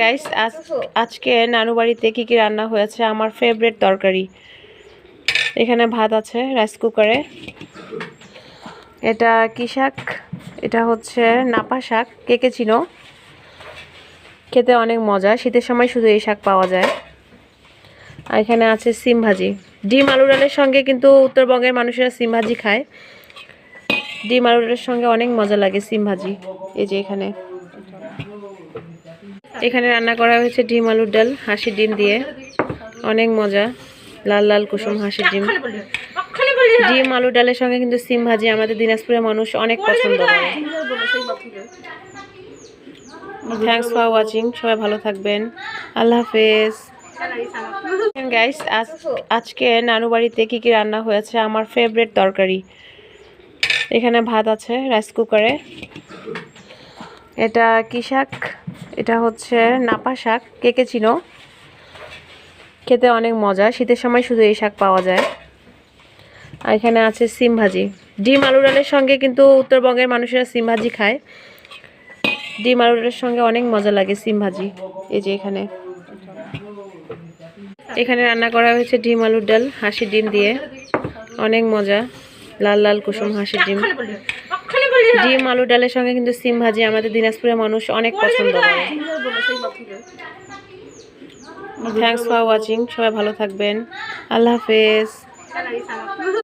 Guys আজকে নানু বাড়িতে কি কি রান্না হয়েছে আমার ফেভারিট তরকারি। এখানে ভাত আছে রাইস কুকারে। এটা কি শাক? এটা হচ্ছে নাপা শাক। কে কে চিনো? খেতে অনেক মজা, শীতের সময় শুধু এই শাক পাওয়া যায়। আর এখানে আছে সিম ভাজি। ডিম আলু ডালের সঙ্গে কিন্তু উত্তরবঙ্গের মানুষেরা সিম ভাজি খায়। ডিম আলু ডালের সঙ্গে অনেক মজা লাগে সিম ভাজি। এই যে এখানে রান্না করা হয়েছে ডিম আলুর ডাল হাঁসের ডিম দিয়ে। অনেক মজা, লাল লাল কুসুম হাঁসের ডিম। ডিম আলু ডালের সঙ্গে কিন্তু সিম ভাজি আমাদের দিনাজপুরের মানুষ অনেক পছন্দ করে। Thanks for watching. সবাই ভালো থাকবেন। আল্লাহ হাফেজ। গাইস আজকে নানু বাড়িতে কি কি রান্না হয়েছে আমার ফেভারিট তরকারি। এখানে ভাত আছে রাইস কুকারে। এটা কি শাক? এটা হচ্ছে নাপা শাক। কে কে চিনো? খেতে অনেক মজা, শীতের সময় শুধু এই শাক পাওয়া যায়। আর এখানে আছে সিম ভাজি। ডিম আলু ডালের সঙ্গে কিন্তু উত্তরবঙ্গের মানুষেরা সিম ভাজি খায়। ডিম আলু ডালের সঙ্গে অনেক মজা লাগে সিম ভাজি। এই যে এখানে রান্না করা হয়েছে ডিম আলুর ডাল হাঁসের ডিম দিয়ে। অনেক মজা, লাল লাল কুসুম হাঁসের ডিম। ডিম আলু ডালের সঙ্গে কিন্তু সিম ভাজি আমাদের দিনাজপুরের মানুষ অনেক পছন্দ করে। Thanks for watching. সবাই ভালো থাকবেন। আল্লাহ হাফেজ।